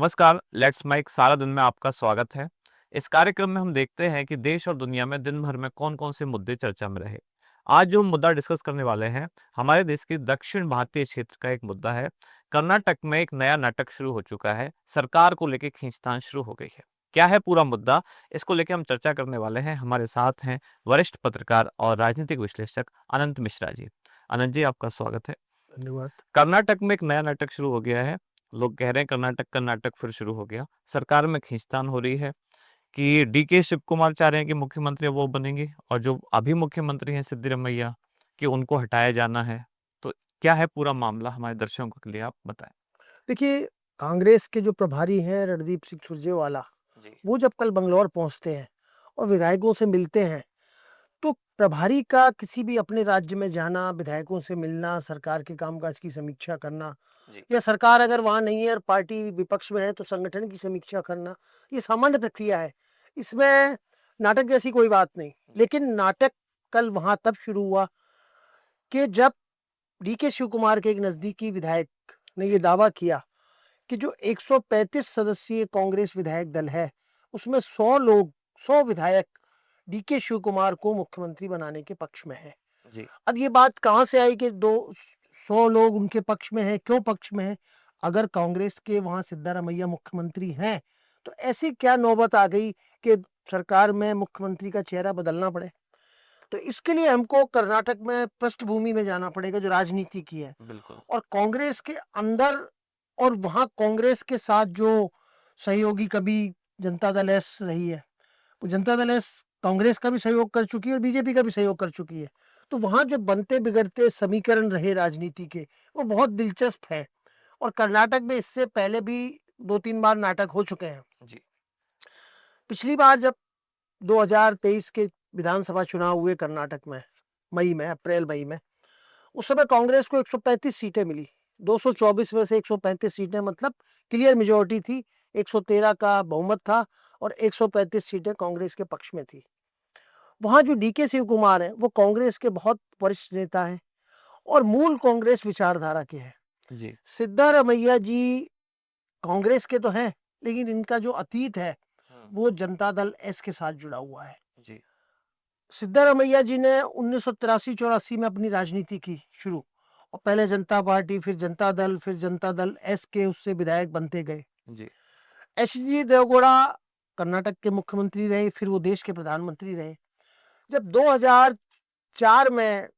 नमस्कार, let's mic सारा दिन में आपका स्वागत है। इस कार्यक्रम में हम देखते हैं कि देश और दुनिया में दिन भर में कौन-कौन से मुद्दे चर्चा में रहे। आज जो हम मुद्दा डिस्कस करने वाले हैं, हमारे देश के दक्षिण भारतीय क्षेत्र का एक मुद्दा है। कर्नाटक में एक नया नाटक शुरू हो चुका है, सरकार को लेके खींचतान शुरू हो गई है। क्या है पूरा मुद्दा? इसको लेके हम चर्चा करने वाले हैं। हमारे साथ हैं वरिष्ठ पत्रकार और राजनीतिक विश्लेषक अनंत मिश्रा जी। अनंत जी, आपका स्वागत है। धन्यवाद। कर्नाटक में एक नया नाटक शुरू हो गया है। लोग कह रहे हैं कर्नाटक का नाटक फिर शुरू हो गया। सरकार में खींचतान हो रही है कि डीके शिव कुमार चाह रहे हैं कि मुख्यमंत्री वो बनेंगे और जो अभी मुख्यमंत्री हैं सिद्धिरमैया कि उनको हटाया जाना है। तो क्या है पूरा मामला हमारे दर्शकों के लिए आप बताएं। देखिए, कांग्रेस के जो प्रभारी हैं रणदीप सिंह सुरजेवाला, जी। वो जब कल बंगलौर पहुंचते हैं और विधायकों से मिलते हैं, तो प्रभारी का किसी भी अपने राज्य में जाना, विधायकों से मिलना, सरकार के कामकाज की समीक्षा करना, जी। या सरकार अगर वहां नहीं है और पार्टी विपक्ष में है तो संगठन की समीक्षा करना, ये सामान्य प्रक्रिया है। इसमें नाटक जैसी कोई बात नहीं। लेकिन नाटक कल वहां तब शुरू हुआ कि जब डीके शिव कुमार के एक नजदीकी विधायक ने यह दावा किया कि जो 135 सदस्यीय कांग्रेस विधायक दल है, उसमें 100 विधायक डीके शिव कुमार को मुख्यमंत्री बनाने के पक्ष में है। जी। अब ये बात कहां से आई कि 100 लोग उनके पक्ष में है? क्यों पक्ष में है? अगर कांग्रेस के वहां सिद्धारमैया मुख्यमंत्री हैं, तो ऐसी क्या नौबत आ गई कि सरकार में मुख्यमंत्री का चेहरा बदलना पड़े? तो इसके लिए हमको कर्नाटक में पृष्ठभूमि में जाना पड़ेगा, जो राजनीति की है। बिल्कुल। और कांग्रेस के अंदर और वहां कांग्रेस के साथ जो सहयोगी कभी जनता दल एस रही है, वो जनता दल एस कांग्रेस का भी सहयोग कर चुकी है और बीजेपी का भी सहयोग कर चुकी है। तो वहां जो बनते बिगड़ते समीकरण रहे राजनीति के, वो बहुत दिलचस्प है। और कर्नाटक में इससे पहले भी 2-3 बार नाटक हो चुके हैं। जी। पिछली बार जब 2023 के विधानसभा चुनाव हुए कर्नाटक में, अप्रैल मई में, उस समय कांग्रेस को 135 सीटें मिली। 224 में से 135 सीटें, मतलब क्लियर मेजोरिटी थी। 113 का बहुमत था और 135 सीटें कांग्रेस के पक्ष में थी। वहां जो डीके शिव कुमार हैं, वो कांग्रेस के बहुत वरिष्ठ नेता हैं और मूल कांग्रेस विचारधारा के हैं। जी। सिद्धारमैया जी कांग्रेस के तो हैं, लेकिन इनका जो अतीत है वो जनता दल एस के साथ जुड़ा हुआ है। जी। सिद्धारमैया जी ने 1983-84 में अपनी राजनीति की शुरू, और पहले जनता पार्टी, फिर जनता दल एस के उससे विधायक बनते गए। जी। एच.डी. देवगौड़ा कर्नाटक के मुख्यमंत्री रहे, फिर वो देश के प्रधानमंत्री रहे। जब 2004 में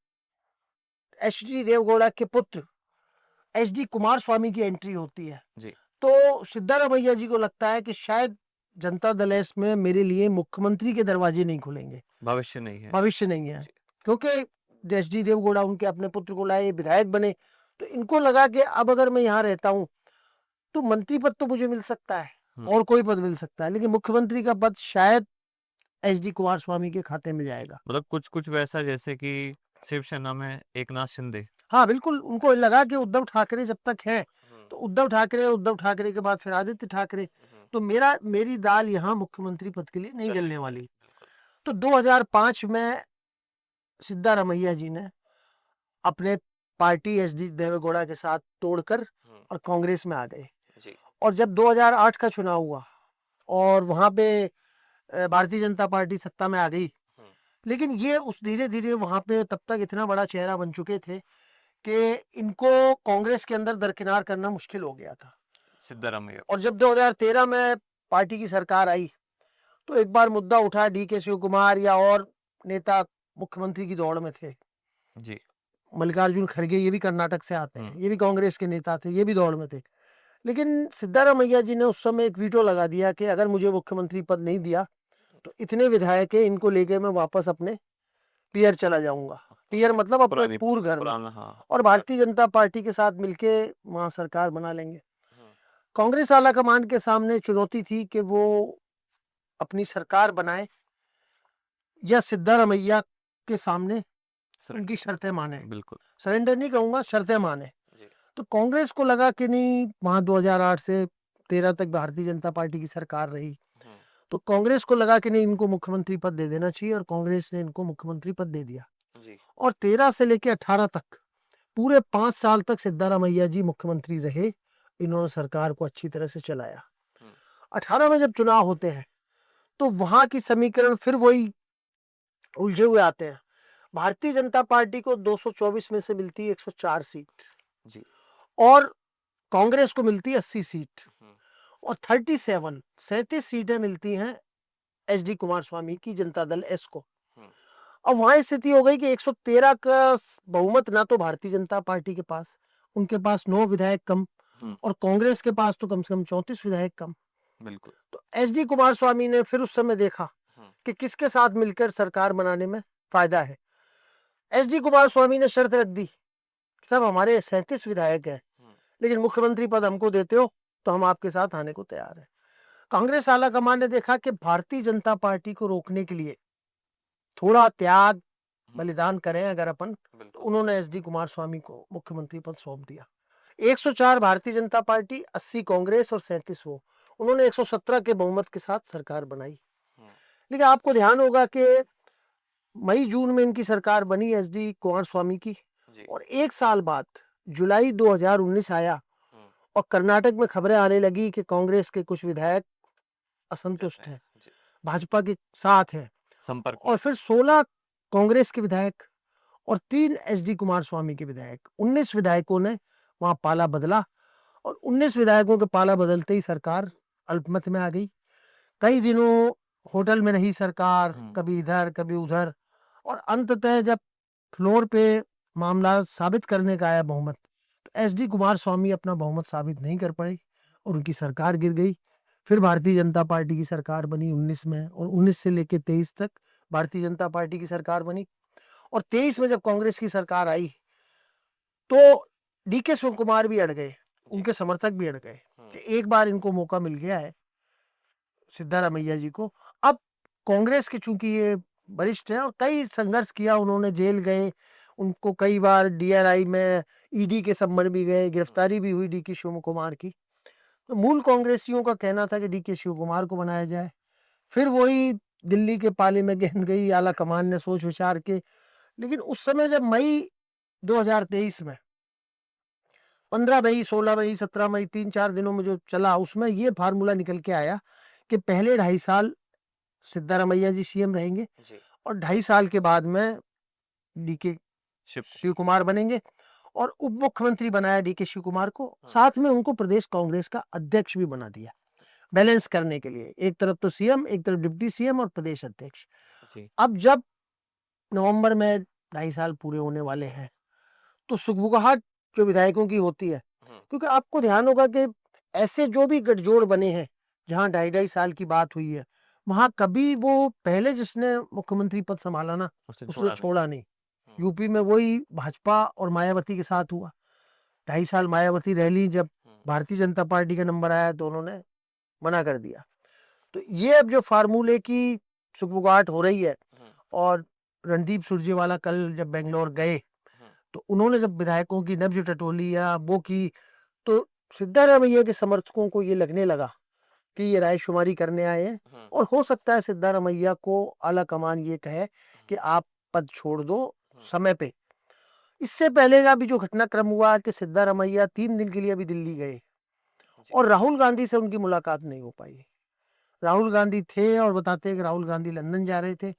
एच.डी. देवगौड़ा के पुत्र एच.डी. कुमार स्वामी की एंट्री होती है, जी। तो सिद्धारमैया जी को लगता है कि शायद जनता दल एस में मेरे लिए मुख्यमंत्री के दरवाजे नहीं खुलेंगे, भविष्य नहीं है। भविष्य नहीं है। क्योंकि एच.डी. देवगौड़ा उनके अपने पुत्र को लाए, विधायक बने, तो इनको लगा कि अब अगर मैं यहाँ रहता हूँ तो मंत्री पद तो मुझे मिल सकता है और कोई पद मिल सकता है, लेकिन मुख्यमंत्री का पद शायद एच.डी. कुमार स्वामी के खाते में जाएगा। मतलब कुछ कुछ वैसा जैसे कि शिवसेना में एकनाथ शिंदे। हाँ, बिल्कुल। उनको लगा कि उद्धव ठाकरे जब तक हैं, तो उद्धव ठाकरे के बाद फिर आदित्य ठाकरे, तो मेरी दाल यहाँ मुख्यमंत्री पद के लिए नहीं गलने वाली। तो 2005 में सिद्धारमैया जी ने अपने पार्टी एच.डी. देवेगौड़ा के साथ तोड़कर और कांग्रेस में आ गए। जी। और जब 2008 का चुनाव हुआ और वहां पे भारतीय जनता पार्टी सत्ता में आ गई, लेकिन ये उस धीरे धीरे वहां पे तब तक इतना बड़ा चेहरा बन चुके थे कि इनको कांग्रेस के अंदर दरकिनार करना मुश्किल हो गया था। सिद्धारमैया। और जब 2013 में पार्टी की सरकार आई, तो एक बार मुद्दा उठा, डीके शिव कुमार या और नेता मुख्यमंत्री की दौड़ में थे। जी। मल्लिकार्जुन खड़गे, ये भी कर्नाटक से आते हैं, ये भी कांग्रेस के नेता थे, ये भी दौड़ में थे। लेकिन सिद्धारमैया जी ने उस समय एक वीटो लगा दिया कि अगर मुझे मुख्यमंत्री पद नहीं दिया तो इतने विधायक है, इनको लेके मैं वापस अपने पियर चला जाऊंगा। पियर मतलब अपने पूर्व घर में, हाँ। और भारतीय जनता पार्टी के साथ मिलके वहां सरकार बना लेंगे। कांग्रेस आला कमान के सामने चुनौती थी कि वो अपनी सरकार बनाए या सिद्धारमैया के सामने उनकी शर्तें माने। बिल्कुल। सरेंडर नहीं कहूंगा, शर्तें माने। तो कांग्रेस को लगा कि नहीं, वहां 2008 से 13 तक भारतीय जनता पार्टी की सरकार रही, तो कांग्रेस को लगा कि नहीं, इनको मुख्यमंत्री पद दे देना चाहिए, और कांग्रेस ने इनको मुख्यमंत्री पद दे दिया। और 13 से लेकर 18 तक पूरे 5 साल तक सिद्धारमैया जी मुख्यमंत्री रहे। इन्होंने सरकार को अच्छी तरह से चलाया। 18 में जब चुनाव होते हैं तो वहां की समीकरण फिर वही उलझे हुए आते हैं। भारतीय जनता पार्टी को 224 में से मिलती है 104 सीट जी। और कांग्रेस को मिलती है 80 सीट हम्म, और 37 सीटें मिलती हैं एचडी कुमार स्वामी की जनता दल एस को। हम्म, अब वहां स्थिति हो गई कि 113 का बहुमत ना तो भारतीय जनता पार्टी के पास, उनके पास 9 विधायक कम और कांग्रेस के पास तो कम से कम 34 विधायक कम। बिल्कुल। तो एचडी कुमार स्वामी ने फिर उस समय देखा कि किसके साथ मिलकर सरकार बनाने में फायदा है। एचडी कुमार स्वामी ने शर्त रख दी, सब हमारे 37 विधायक हैं लेकिन मुख्यमंत्री पद हमको देते हो तो हम आपके साथ आने को तैयार हैं। कांग्रेस आला कमान ने देखा कि भारतीय जनता पार्टी को रोकने के लिए थोड़ा त्याग बलिदान करें अगर अपन, तो उन्होंने एचडी कुमार स्वामी को मुख्यमंत्री पद सौंप दिया। 104 भारतीय जनता पार्टी, 80 कांग्रेस और 37 वो, उन्होंने 117 के बहुमत के साथ सरकार बनाई। लेकिन आपको ध्यान होगा कि मई जून में इनकी सरकार बनी एचडी कुमार स्वामी की और एक साल बाद जुलाई 2019 आया और कर्नाटक में खबरें आने लगी कि कांग्रेस के कुछ विधायक असंतुष्ट हैं, भाजपा के साथ हैं संपर्क और फिर 16 कांग्रेस के विधायक और 3 एचडी कुमार स्वामी के विधायक, 19 विधायकों ने वहां पाला बदला और 19 विधायकों के पाला बदलते ही सरकार अल्पमत में आ गई। कई दिनों होटल में रही सरकार, कभी इधर कभी उधर और अंततः जब फ्लोर पे मामला साबित करने का आया बहुमत, तो एचडी कुमार स्वामी अपना बहुमत साबित नहीं कर पाए और उनकी सरकार गिर गई। फिर भारतीय जनता पार्टी की सरकार बनी 19 में और 19 से लेकर 23 तक भारतीय जनता पार्टी की सरकार बनी और 23 में जब कांग्रेस की सरकार आई तो डीके शिव कुमार भी अड़ गए, उनके समर्थक भी अड़ गए कि एक बार इनको मौका मिल गया है सिद्धारमैया जी को। अब कांग्रेस के चूंकि ये वरिष्ठ हैं और कई संघर्ष किया, उन्होंने जेल गए, उनको कई बार डीआरआई में ईडी के संबंध भी गए, गिरफ्तारी भी हुई डीके शिव कुमार की। तो मूल कांग्रेसियों का कहना था कि डीके शिव कुमार को बनाया जाए। फिर वही दिल्ली के पाले में गेंद गई आला कमान ने सोच विचार के। लेकिन उस समय जब मई 2023 में 15 मई, 16 मई, 17 मई 3-4 दिनों में जो चला, उसमें ये फार्मूला निकल के आया कि पहले 2.5 साल सिद्धारमैया जी सीएम रहेंगे और 2.5 साल के बाद में डीके शिव कुमार बनेंगे और उप मुख्यमंत्री बनाया डीके शिव कुमार को। साथ में उनको प्रदेश कांग्रेस का अध्यक्ष भी बना दिया बैलेंस करने के लिए, एक तरफ तो सीएम, एक तरफ डिप्टी सीएम और प्रदेश अध्यक्ष। अब जब नवंबर में 2.5 साल पूरे होने वाले हैं तो सुगबुगाहट जो विधायकों की होती है, क्योंकि आपको ध्यान होगा कि ऐसे जो भी गठजोड़ बने हैं जहां 2.5 साल की बात हुई है, वहां कभी वो पहले जिसने मुख्यमंत्री पद संभाला ना उसने छोड़ा नहीं। यूपी में वही भाजपा और मायावती के साथ हुआ, 2.5 साल मायावती रह ली, जब भारतीय जनता पार्टी का नंबर आया तो उन्होंने मना कर दिया। तो ये अब जो फार्मूले की सुगबुगाहट हो रही है और रणदीप सुरजेवाला कल जब बेंगलोर गए तो उन्होंने जब विधायकों की नब्ज टटोली या वो की, तो सिद्धारमैया के समर्थकों को ये लगने लगा कि ये रायशुमारी करने आए हैं और हो सकता है सिद्धारमैया को आला कमान ये कहे कि आप पद छोड़ दो समय पे। इससे पहले का भी जो घटनाक्रम हुआ कि सिद्धारमैया 3 दिन के लिए अभी दिल्ली गए और राहुल गांधी से उनकी मुलाकात नहीं हो पाई। राहुल गांधी थे और बताते हैं कि राहुल गांधी लंदन जा रहे थे।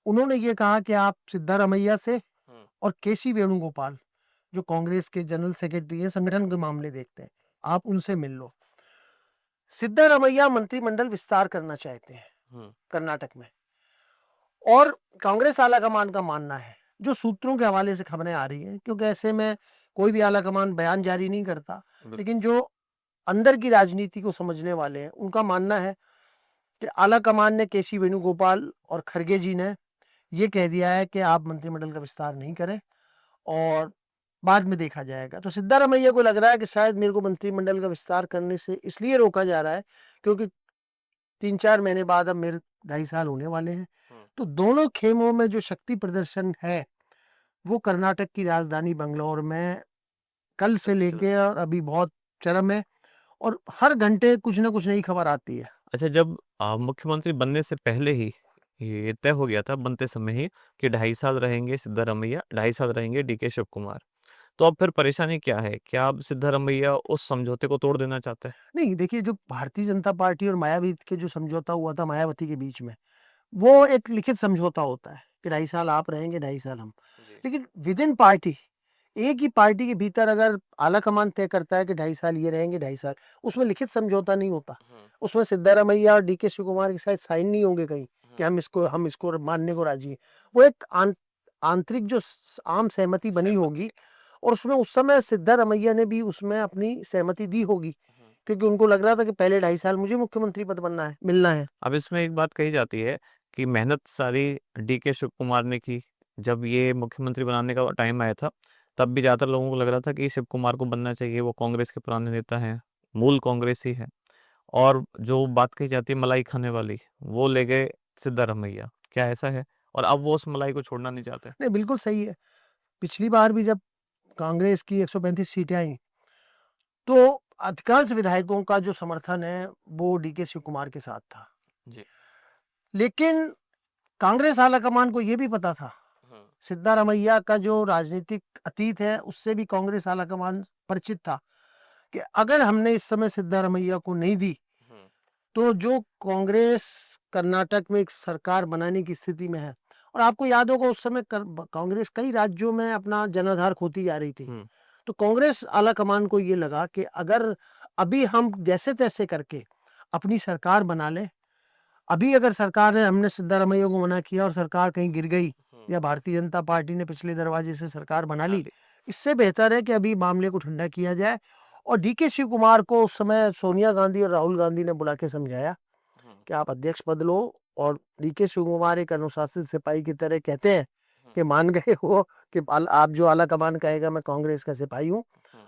उन्होंने ये कहा कि आप सिद्धारमैया से और केसी वेणुगोपाल जो कांग्रेस के जनरल सेक्रेटरी हैं, संगठन के मामले देखते हैं, आप उनसे मिल लो। सिद्धारमैया मंत्रिमंडल विस्तार करना चाहते हैं कर्नाटक में और कांग्रेस आला कमान का मानना है, जो सूत्रों के हवाले से खबरें आ रही हैं, क्योंकि ऐसे में कोई भी आला कमान बयान जारी नहीं करता, लेकिन जो अंदर की राजनीति को समझने वाले हैं उनका मानना है कि आला कमान ने केसी वेणुगोपाल और खरगे जी ने ये कह दिया है कि आप मंत्रिमंडल का विस्तार नहीं करें और बाद में देखा जाएगा। तो सिद्धारमैया को लग रहा है कि शायद मेरे को मंत्रिमंडल का विस्तार करने से इसलिए रोका जा रहा है क्योंकि 3-4 महीने बाद अब मेरे 2.5 साल होने वाले हैं। तो दोनों खेमों में जो शक्ति प्रदर्शन है वो कर्नाटक की राजधानी बंगलौर में कल से लेके और अभी बहुत चरम है और हर घंटे कुछ ना कुछ नई खबर आती है। अच्छा, जब मुख्यमंत्री बनने से पहले ही ये तय हो गया था बनते समय ही कि 2.5 साल रहेंगे सिद्धारमैया, 2.5 साल रहेंगे डीके शिव कुमार। तो अब फिर परेशानी क्या है? क्या अब सिद्धारमैया उस समझौते को तोड़ देना चाहते हैं? नहीं, देखिए जो भारतीय जनता पार्टी और मायावती के जो समझौता हुआ था मायावती के बीच में, वो एक लिखित समझौता होता है कि 2.5 साल आप रहेंगे, 2.5 साल हम। जी। लेकिन विदिन पार्टी, एक ही पार्टी के भीतर अगर आला कमान तय करता है कि 2.5 साल ये रहेंगे, 2.5 साल, उसमें लिखित समझौता नहीं होता। उसमें सिद्धारमैया और डीके शिवकुमार के साथ साइन नहीं होंगे कहीं कि हम इसको मानने को राजी हैं। वो एक आंतरिक जो आम सहमति बनी होगी, और उसमें उस समय सिद्धारमैया ने भी उसमें अपनी सहमति दी होगी, क्योंकि उनको लग रहा था कि पहले 2.5 साल मुझे मुख्यमंत्री पद मिलना है। अब इसमें एक बात कही जाती है कि मेहनत सारी डीके शिव कुमार ने की। जब ये मुख्यमंत्री बनाने का टाइम आया था, तब भी ज़्यादातर लोगों को लग रहा था कि शिव कुमार को बनना चाहिए, वो कांग्रेस के पुराने नेता हैं, मूल कांग्रेसी हैं। और जो बात कही जाती है मलाई खाने वाली, वो ले गए सिद्धारमैया। क्या ऐसा है? और अब वो उस मलाई को छोड़ना नहीं चाहते? नहीं, बिल्कुल सही है। पिछली बार भी जब कांग्रेस की 135 सीटें आई, तो अधिकांश विधायकों का जो समर्थन है वो डीके शिव कुमार के साथ था। जी। लेकिन कांग्रेस आलाकमान को ये भी पता था, सिद्धारमैया का जो राजनीतिक अतीत है उससे भी कांग्रेस आलाकमान परिचित था, कि अगर हमने इस समय सिद्धारमैया को नहीं दी, तो जो कांग्रेस कर्नाटक में एक सरकार बनाने की स्थिति में है, और आपको याद होगा उस समय कांग्रेस कई राज्यों में अपना जनाधार खोती जा रही थी, तो कांग्रेस आलाकमान को ये लगा कि अगर अभी हम जैसे तैसे करके अपनी सरकार बना लें, अभी अगर सरकार ने, हमने सिद्धारमैया को मना किया और सरकार कहीं गिर गई, या भारतीय जनता पार्टी ने पिछले दरवाजे से सरकार बना ली, इससे बेहतर है कि अभी मामले को ठंडा किया जाए। और डीके शिव कुमार को उस समय सोनिया गांधी और राहुल गांधी ने बुला के समझाया कि आप अध्यक्ष पद लो, और डीके शिव कुमार एक अनुशासित सिपाही की तरह कहते हैं कि मान गए हो कि आप जो आला कमान कहेगा, मैं कांग्रेस का सिपाही हूँ,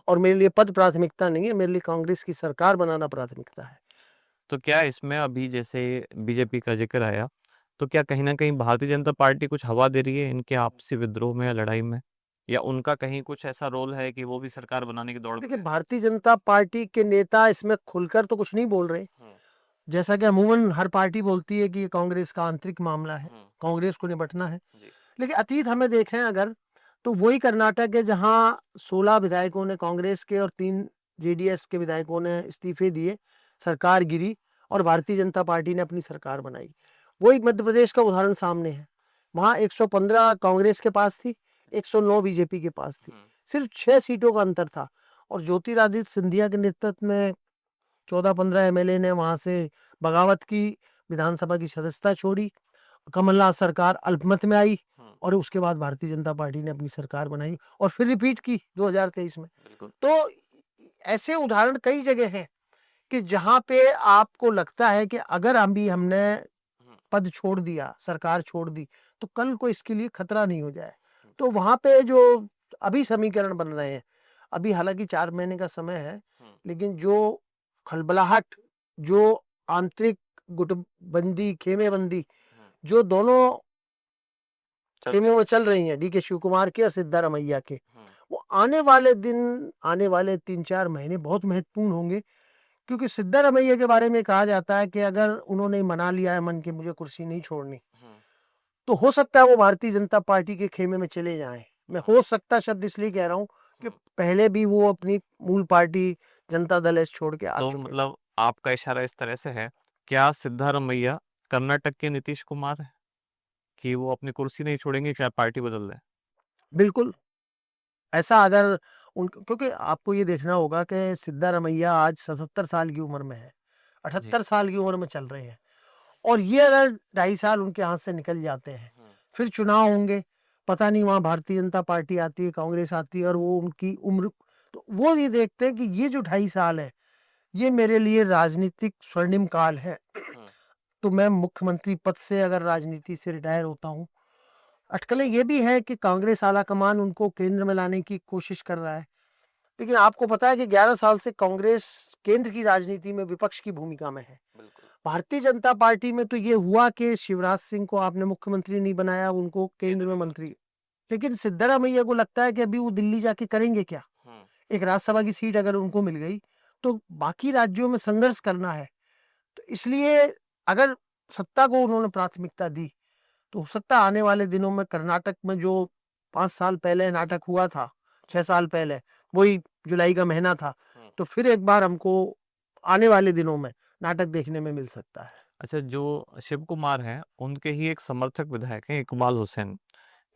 और मेरे लिए पद प्राथमिकता नहीं है, मेरे लिए कांग्रेस की सरकार बनाना प्राथमिकता है। तो क्या इसमें अभी जैसे बीजेपी का ज़िक्र आया, तो क्या कहीं न कहीं भारतीय जनता पार्टी कुछ हवा दे रही है इनके आपसी विद्रोह में या लड़ाई में? या उनका कहीं कुछ ऐसा रोल है कि वो भी सरकार बनाने की दौड़ में देखिए, है? भारतीय जनता पार्टी के नेता इसमें खुलकर तो कुछ नहीं बोल रहे, जैसा कि अमूमन हर पार्टी बोलती है कि ये कांग्रेस का आंतरिक मामला है, कांग्रेस को निपटना है। जी। लेकिन अतीत हमें देखें अगर, तो वही कर्नाटक है जहां 16 विधायकों ने कांग्रेस के और 3 जेडीएस के विधायकों ने इस्तीफे दिए, सरकार गिरी, और भारतीय जनता पार्टी ने अपनी सरकार बनाई। वही मध्य प्रदेश का उदाहरण सामने है, वहां 115 कांग्रेस के पास थी, 109 बीजेपी के पास थी, सिर्फ 6 सीटों का अंतर था, और ज्योतिरादित्य सिंधिया के नेतृत्व में 14-15 एमएलए ने वहां से बगावत की, विधानसभा की सदस्यता छोड़ी, कमलनाथ सरकार अल्पमत में आई, और उसके बाद भारतीय जनता पार्टी ने अपनी सरकार बनाई और फिर रिपीट की 2023 में। तो ऐसे उदाहरण कई जगह हैं कि जहां पे आपको लगता है कि अगर हमने पद छोड़ दिया, सरकार छोड़ दी, तो कल को इसके लिए खतरा नहीं हो जाए। तो वहां पे जो अभी समीकरण बन रहे हैं, अभी हालांकि 4 महीने का समय है, लेकिन जो खलबलाहट, जो आंतरिक गुटबंदी, खेमेबंदी, जो दोनों खेमे में चल रही हैं, डीके शिव कुमार के और सिद्धारमैया के, वो आने वाले दिन, आने वाले 3-4 महीने बहुत महत्वपूर्ण होंगे, क्योंकि सिद्धारमैया के बारे में कहा जाता है कि अगर उन्होंने मना लिया है मन की मुझे कुर्सी नहीं छोड़नी, तो हो सकता है वो भारतीय जनता पार्टी के खेमे में चले जाएं। मैं हो सकता शब्द इसलिए कह रहा हूँ कि पहले भी वो अपनी मूल पार्टी जनता दल एस छोड़ के आ तो चुके हैं। मतलब आपका इशारा इस तरह से है, क्या सिद्धारमैया कर्नाटक के नीतीश कुमार हैं? कि वो अपनी कुर्सी नहीं छोड़ेंगे चाहे पार्टी बदल दें? बिल्कुल, ऐसा अगर क्योंकि आपको ये देखना होगा कि सिद्धारमैया आज 77 साल की उम्र में है, जी। 78 साल की उम्र में चल रहे हैं, और ये अगर 2.5 साल उनके हाथ से निकल जाते हैं, फिर चुनाव होंगे, पता नहीं वहाँ भारतीय जनता पार्टी आती है, कांग्रेस आती है, और वो उनकी उम्र, तो वो ये देखते हैं कि ये जो 2.5 साल है, ये मेरे लिए राजनीतिक स्वर्णिम काल है। तो मैं मुख्यमंत्री पद से अगर राजनीति से रिटायर होता हूँ, अटकलें ये भी है कि कांग्रेस आलाकमान उनको केंद्र में लाने की कोशिश कर रहा है, लेकिन आपको पता है कि 11 साल से कांग्रेस केंद्र की राजनीति में विपक्ष की भूमिका में है। भारतीय जनता पार्टी में तो ये हुआ कि शिवराज सिंह को आपने मुख्यमंत्री नहीं बनाया, उनको केंद्र में मंत्री, लेकिन सिद्धारमैया को लगता है कि अभी वो दिल्ली जाके करेंगे क्या? एक राज्यसभा की सीट अगर उनको मिल गई, तो बाकी राज्यों में संघर्ष करना है, तो इसलिए अगर सत्ता को उन्होंने प्राथमिकता दी, तो हो सकता है आने वाले दिनों में कर्नाटक में जो 5 साल पहले नाटक हुआ था, 6 साल पहले, वही जुलाई का महीना था। हम्म। तो फिर एक बार हमको आने वाले दिनों में नाटक देखने में मिल सकता है। अच्छा, जो शिव कुमार हैं, उनके ही एक समर्थक विधायक हैं इकबाल हुसैन।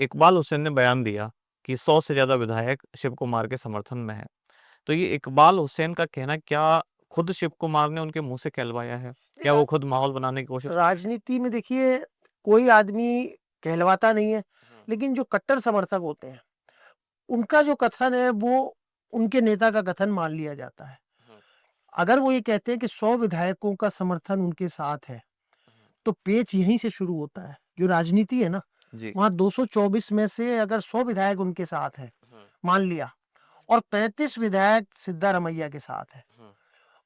इकबाल हुसैन ने बयान दिया कि 100 से ज़्यादा विधायक शिव कुमार के समर्थन में हैं। तो ये इकबाल हुसैन का कहना क्या खुद शिव कुमार ने उनके मुँह से कहलवाया है? क्या वो खुद माहौल बनाने की कोशिश कर रहे हैं? राजनीति में देखिए, कोई आदमी कहलवाता नहीं है, लेकिन जो कट्टर समर्थक होते हैं, उनका जो कथन है वो उनके नेता का कथन मान लिया जाता है। अगर वो ये कहते हैं कि 100 विधायकों का समर्थन उनके साथ है, तो पेच यहीं से शुरू होता है। जो राजनीति है ना, जी। वहाँ 224 में से अगर 100 विधायक उनके साथ हैं, मान लिया, और 35 विधायक सिद्धारमैया के साथ है,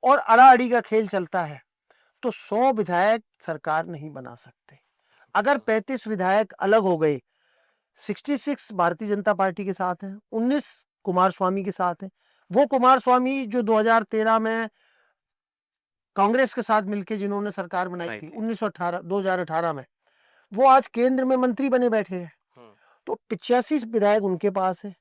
और अड़ाअड़ी का खेल चलता है, तो 100 विधायक सरकार नहीं बना सकते। अगर 35 विधायक अलग हो गए, 66 भारतीय जनता पार्टी के साथ हैं, 19 कुमार स्वामी के साथ हैं। वो कुमार स्वामी जो 2013 में कांग्रेस के साथ मिलकर जिन्होंने सरकार बनाई थी 2018 में, वो आज केंद्र में मंत्री बने बैठे हैं। तो 85 विधायक उनके पास है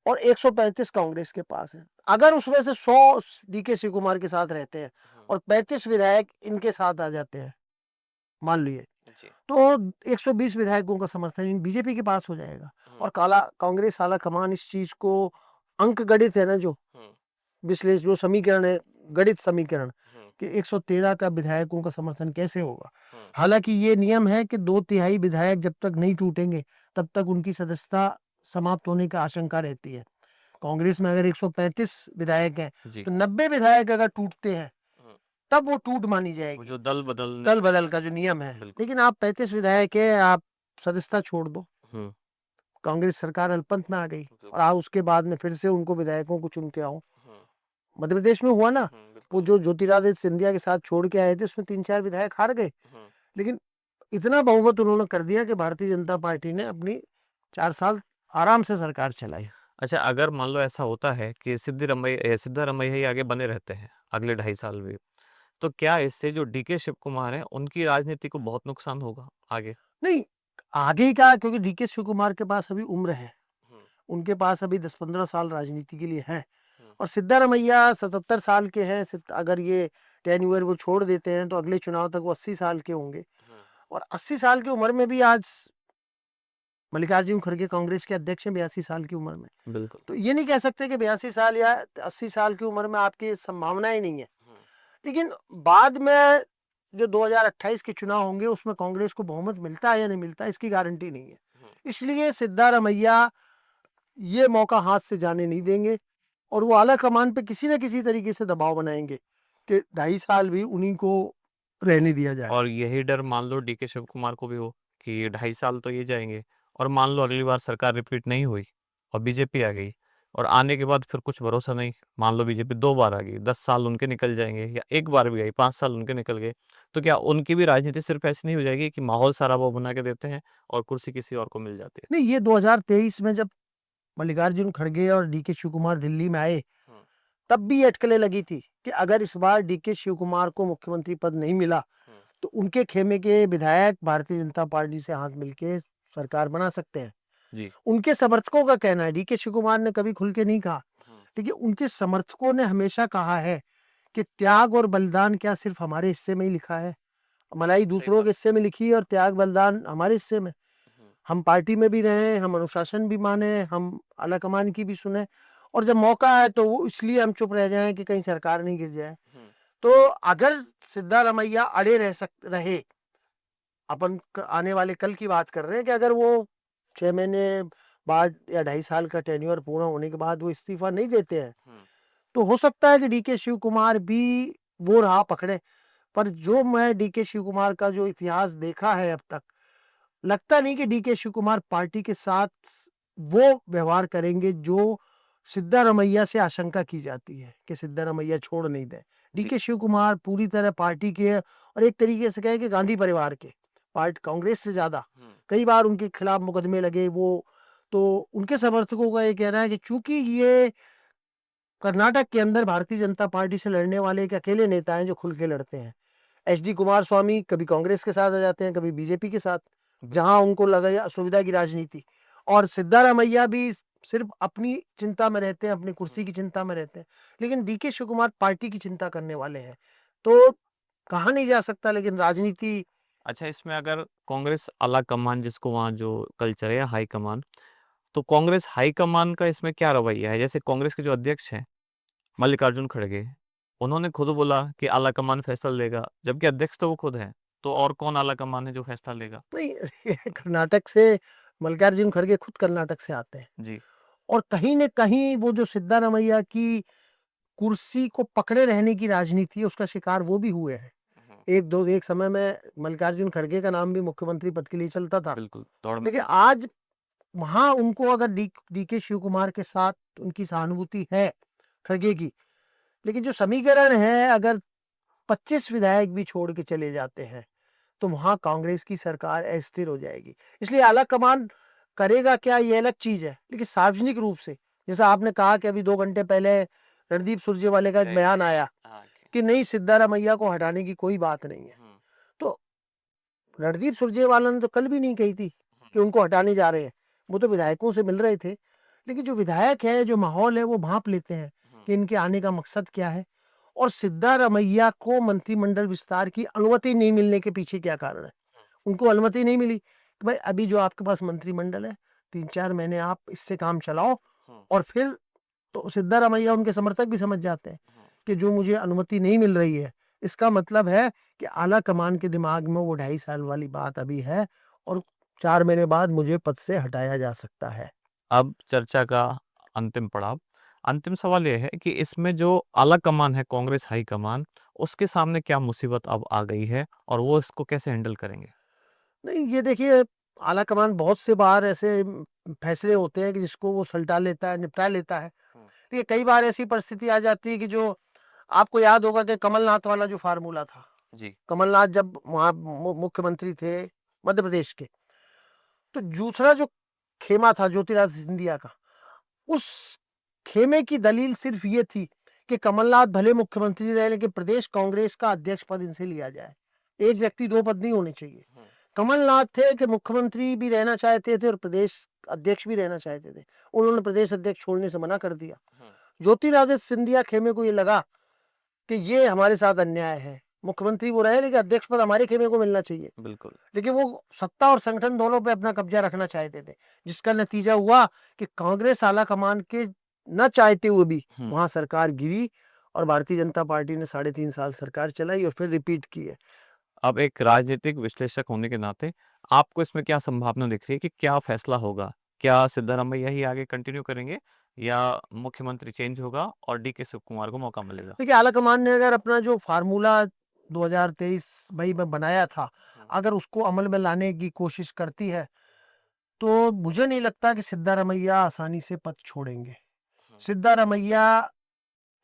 और 135 कांग्रेस के पास है। अगर उसमें से 100 डीके शिव कुमार के साथ रहते हैं और 35 विधायक इनके साथ आ जाते हैं, मान लीजिए, तो 120 विधायकों का समर्थन बीजेपी के पास हो जाएगा। और काला कांग्रेस आला कमान इस चीज को, अंक गणित है ना, जो विश्लेषण, जो समीकरण है, गणित समीकरण कि 113 का विधायकों का समर्थन कैसे होगा। हालांकि ये नियम है कि 2/3 विधायक जब तक नहीं टूटेंगे तब तक उनकी सदस्यता समाप्त होने की आशंका रहती है। कांग्रेस में अगर 135 विधायक हैं, तो 90 विधायक अगर टूटते हैं तब वो टूट मानी जाएगी, जो दल बदल का जो नियम है। लेकिन आप 35 विधायक है, आप सदस्यता छोड़ दो, कांग्रेस सरकार अल्पमत में आ गई, और आप उसके बाद में फिर से उनको विधायकों को चुन के आओ। मध्य प्रदेश में हुआ ना, वो जो ज्योतिरादित्य सिंधिया के साथ छोड़ के आए थे, उसमें 3-4 विधायक हार गए, लेकिन इतना बहुमत उन्होंने कर दिया कि भारतीय जनता पार्टी ने अपनी 4 साल आराम से सरकार चलाई। अच्छा, अगर मान लो ऐसा होता है कि सिद्धारमैया ही आगे बने रहते हैं अगले 2.5 साल भी, तो क्या इससे जो डीके शिव कुमार हैं, उनकी राजनीति को बहुत नुकसान होगा आगे? नहीं, आगे का, क्योंकि डीके शिव कुमार के पास अभी उम्र है, उनके पास अभी 10-15 साल राजनीति के लिए है, और सिद्धारमैया 77 साल के हैं। अगर ये टेन्योर वो छोड़ देते हैं तो अगले चुनाव तक वो 80 साल के होंगे, और 80 साल की उम्र में भी आज मल्लिकार्जुन खड़गे कांग्रेस के अध्यक्ष हैं 82 साल की उम्र में। बिल्कुल। तो ये नहीं कह सकते कि 82 साल या 80 साल की उम्र में आपकी संभावनाएं नहीं है। लेकिन बाद में जो 2028 के चुनाव होंगे उसमें कांग्रेस को बहुमत मिलता है या नहीं मिलता, इसकी गारंटी नहीं है। इसलिए सिद्धारमैया ये मौका हाथ से जाने नहीं देंगे, और वो आला कमान पे किसी न किसी तरीके से दबाव बनाएंगे कि 2.5 साल भी उन्हीं को रहने दिया जाए। और यही डर मान लो डीके शिव कुमार को भी हो कि 2.5 साल तो ये जाएंगे, और मान लो अगली बार सरकार रिपीट नहीं हुई और बीजेपी आ गई, और आने के बाद फिर कुछ भरोसा नहीं, मान लो बीजेपी 2 बार आ गई, 10 साल उनके निकल जाएंगे, या एक बार भी आई 5 साल उनके निकल गए, तो क्या उनकी भी राजनीति सिर्फ ऐसी नहीं हो जाएगी कि माहौल सारा वो बना के देते हैं और कुर्सी किसी और को मिल जाती है? नहीं, ये 2023 में जब मल्लिकार्जुन खड़गे और डीके शिव कुमार दिल्ली में आए, तब भी अटकलें लगी थी कि अगर इस बार डीके शिव कुमार को मुख्यमंत्री पद नहीं मिला तो उनके खेमे के विधायक भारतीय जनता पार्टी से हाथ मिलके सरकार बना सकते हैं। जी। उनके समर्थकों का कहना है, डीके शिव कुमार ने कभी खुल के नहीं कहा, लेकिन उनके समर्थकों ने हमेशा कहा है कि त्याग और बलिदान क्या सिर्फ हमारे हिस्से में ही लिखा है, मलाई दूसरों के हिस्से में लिखी है और त्याग बलिदान हमारे हिस्से में। हम पार्टी में भी रहे, हम अनुशासन भी माने, हम आला कमान की भी सुने, और जब मौका है तो वो इसलिए हम चुप रह जाएं कि कहीं सरकार नहीं गिर जाए। तो अगर सिद्धारमैया अड़े रहे, अपन आने वाले कल की बात कर रहे हैं कि अगर वो 6 महीने बाद या 2.5 साल का टेन्योर पूरा होने के बाद वो इस्तीफा नहीं देते हैं, तो हो सकता है कि डीके शिव कुमार भी वो राह पकड़े। पर जो मैं डीके शिव कुमार का जो इतिहास देखा है अब तक, लगता नहीं कि डीके शिव कुमार पार्टी के साथ वो व्यवहार करेंगे जो सिद्धारमैया से आशंका की जाती है कि सिद्धारमैया छोड़ नहीं दे। डीके शिव कुमार पूरी तरह पार्टी के, और एक तरीके से कहें कि गांधी परिवार के, पार्टी कांग्रेस से ज्यादा कई बार उनके खिलाफ मुकदमे लगे वो, तो उनके समर्थकों का ये कहना है कि चूंकि ये कर्नाटक के अंदर भारतीय जनता पार्टी से लड़ने वाले एक अकेले नेता हैं जो खुल के लड़ते हैं। एचडी कुमार स्वामी कभी कांग्रेस के साथ आ जाते हैं, कभी बीजेपी के साथ, जहां उनको लगा असुविधा की राजनीति, और सिद्धारमैया भी सिर्फ अपनी चिंता में रहते हैं, अपनी कुर्सी की चिंता में रहते हैं। लेकिन डीके शिव कुमार पार्टी की चिंता करने वाले हैं, तो कहा नहीं जा सकता, लेकिन राजनीति अच्छा, इसमें अगर कांग्रेस आला कमान, जिसको वहाँ जो कल्चर है, या हाई कमान, तो कांग्रेस हाई कमान का इसमें क्या रवैया है? जैसे कांग्रेस के जो अध्यक्ष हैं मल्लिकार्जुन खड़गे, उन्होंने खुद बोला कि आला कमान फैसला लेगा, जबकि अध्यक्ष तो वो खुद है। तो और कौन आला कमान है जो फैसला लेगा? नहीं कर्नाटक से मल्लिकार्जुन खड़गे खुद कर्नाटक से आते हैं, जी। और कहीं न कहीं वो जो सिद्धारमैया की कुर्सी को पकड़े रहने की राजनीति है, उसका शिकार वो भी हुए हैं। एक समय में मल्लिकार्जुन खड़गे का नाम भी मुख्यमंत्री पद के लिए चलता था। बिल्कुल, दौड़ में लेकिन आज वहाँ उनको अगर डीके शिव कुमार के साथ उनकी सहानुभूति है खड़गे की, लेकिन जो समीकरण है, अगर 25 विधायक भी छोड़ के चले जाते हैं, तो वहाँ कांग्रेस की सरकार अस्थिर हो जाएगी। इसलिए आला कमान करेगा क्या, ये अलग चीज है, लेकिन सार्वजनिक रूप से, जैसा आपने कहा कि अभी 2 घंटे पहले रणदीप सुरजेवाला का एक बयान आया कि नहीं, सिद्धारमैया को हटाने की कोई बात नहीं है। तो रणदीप सुरजेवाला ने तो कल भी नहीं कही थी कि उनको हटाने जा रहे हैं, वो तो विधायकों से मिल रहे थे। लेकिन जो विधायक है, जो माहौल है, वो भांप लेते हैं कि इनके आने का मकसद क्या है, और सिद्धारमैया को मंत्रिमंडल विस्तार की अनुमति नहीं मिलने के पीछे क्या कारण है। उनको अनुमति नहीं मिली कि भाई अभी जो आपके पास मंत्रिमंडल है, 3-4 महीने आप इससे काम चलाओ, और फिर तो सिद्धारमैया उनके समर्थक भी समझ जाते हैं कि जो मुझे अनुमति नहीं मिल रही है, इसका मतलब है कि आला कमान के दिमाग में वो 2.5 साल वाली बात अभी है, और 4 महीने बाद मुझे पद से हटाया जा सकता है। अब चर्चा का अंतिम पड़ाव, अंतिम सवाल ये है कि इसमें जो आला कमान है, कांग्रेस हाई कमान, उसके सामने क्या मुसीबत अब आ गई है और वो इसको कैसे हैंडल करेंगे? नहीं, ये देखिए, आला कमान बहुत से बार ऐसे फैसले होते हैं कि जिसको वो सुलटा लेता है, निपटा लेता है। ये कई बार ऐसी परिस्थिति आ जाती है कि जो आपको याद होगा कि कमलनाथ वाला जो फार्मूला था, जी। कमलनाथ जब वहाँ मुख्यमंत्री थे मध्य प्रदेश के, तो दूसरा जो खेमा था ज्योतिरादित्य सिंधिया का, उस खेमे की दलील सिर्फ ये थी कि कमलनाथ भले मुख्यमंत्री रहे, लेकिन प्रदेश कांग्रेस का अध्यक्ष पद इनसे लिया जाए। एक व्यक्ति 2 पद नहीं होने चाहिए। कमलनाथ थे कि मुख्यमंत्री भी रहना चाहते थे और प्रदेश अध्यक्ष भी रहना चाहते थे, उन्होंने प्रदेश अध्यक्ष छोड़ने से मना कर दिया। ज्योतिरादित्य सिंधिया खेमे को ये लगा कि ये हमारे साथ अन्याय है, मुख्यमंत्री वो रहे लेकिन अध्यक्ष पद हमारे खेमे को मिलना चाहिए। बिल्कुल। लेकिन वो सत्ता और संगठन दोनों पे अपना कब्जा रखना चाहते थे, जिसका नतीजा हुआ कि कांग्रेस आला कमान के न चाहते हुए भी वहां सरकार गिरी, और भारतीय जनता पार्टी ने 3.5 साल सरकार चलाई और फिर रिपीट की है। अब एक राजनीतिक विश्लेषक होने के नाते आपको इसमें क्या संभावना दिख रही है कि क्या फैसला होगा? क्या सिद्धारमैया ही आगे कंटिन्यू करेंगे या मुख्यमंत्री चेंज होगा और डीके शिव कुमार को मौका मिलेगा? देखिए, आला कमान ने अगर अपना जो फार्मूला 2023 मई में बनाया था, अगर उसको अमल में लाने की कोशिश करती है, तो मुझे नहीं लगता कि सिद्धारमैया आसानी से पद छोड़ेंगे। सिद्धारमैया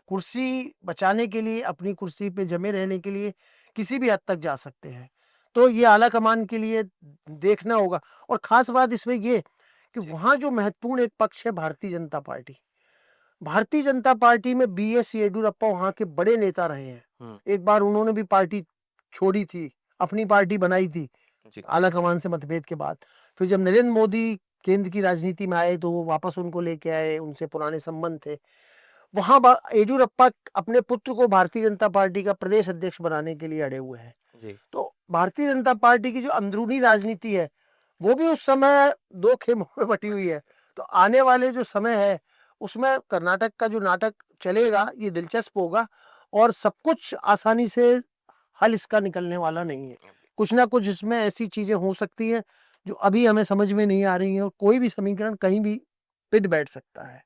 कुर्सी बचाने के लिए, अपनी कुर्सी पे जमे रहने के लिए किसी भी हद तक जा सकते हैं। तो ये आला कमान के लिए देखना होगा, और खास बात इसमें ये कि वहाँ जो महत्वपूर्ण एक पक्ष है भारतीय जनता पार्टी। भारतीय जनता पार्टी में बीएस येडियुरप्पा वहाँ के बड़े नेता रहे हैं। एक बार उन्होंने भी पार्टी छोड़ी थी, अपनी पार्टी बनाई थी आला कमान से मतभेद के बाद। फिर जब नरेंद्र मोदी केंद्र की राजनीति में आए, तो वो वापस उनको लेके आए, उनसे पुराने संबंध थे। वहां येडियुरप्पा अपने पुत्र को भारतीय जनता पार्टी का प्रदेश अध्यक्ष बनाने के लिए अड़े हुए हैं। तो भारतीय जनता पार्टी की जो अंदरूनी राजनीति है, वो भी उस समय 2 खेमों में बटी हुई है। तो आने वाले जो समय है, उसमें कर्नाटक का जो नाटक चलेगा, ये दिलचस्प होगा, और सब कुछ आसानी से हल इसका निकलने वाला नहीं है। कुछ ना कुछ इसमें ऐसी चीजें हो सकती हैं जो अभी हमें समझ में नहीं आ रही हैं, और कोई भी समीकरण कहीं भी पिट बैठ सकता है।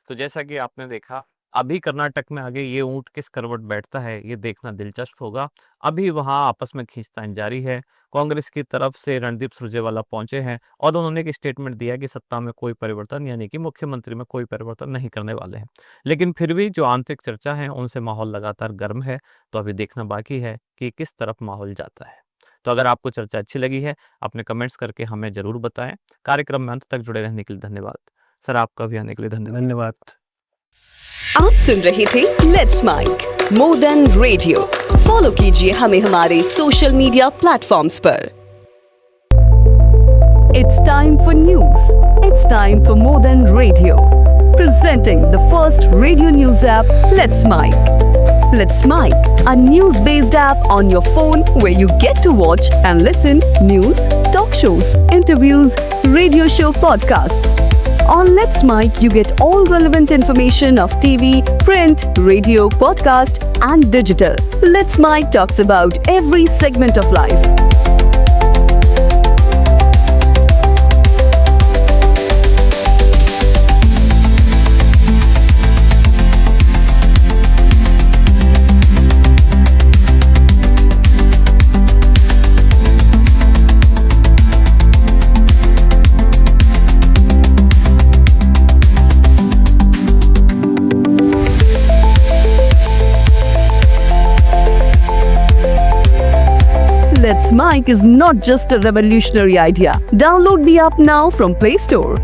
तो जैसा कि आपने देखा, अभी कर्नाटक में आगे ये ऊंट किस करवट बैठता है, ये देखना दिलचस्प होगा। अभी वहां आपस में खींचतान जारी है। कांग्रेस की तरफ से रणदीप सुरजेवाला पहुंचे हैं और उन्होंने एक स्टेटमेंट दिया कि सत्ता में कोई परिवर्तन, यानी कि मुख्यमंत्री में कोई परिवर्तन नहीं करने वाले हैं। लेकिन फिर भी जो आंतरिक चर्चा है, उनसे माहौल लगातार गर्म है। तो अभी देखना बाकी है कि किस तरफ माहौल जाता है। तो अगर आपको चर्चा अच्छी लगी है, अपने कमेंट्स करके हमें जरूर बताएं। कार्यक्रम में अंत तक जुड़े रहने के लिए धन्यवाद। सर, आपका भी आने के लिए धन्यवाद। आप सुन रहे थे let's make more than radio. Follow कीजिए हमें हमारे सोशल मीडिया प्लेटफॉर्म्स पर। It's time for news. It's time for More Than Radio. Presenting the first radio news app, Let's Mic. Let's Mic, a news-based app on your phone where you get to watch and listen news, talk shows, interviews, radio show podcasts. On Let's Mic, you get all relevant information of TV, print, radio, podcast, and digital. Let's Mic talks about every segment of life. Let's Mic is not just a revolutionary idea. Download the app now from Play Store.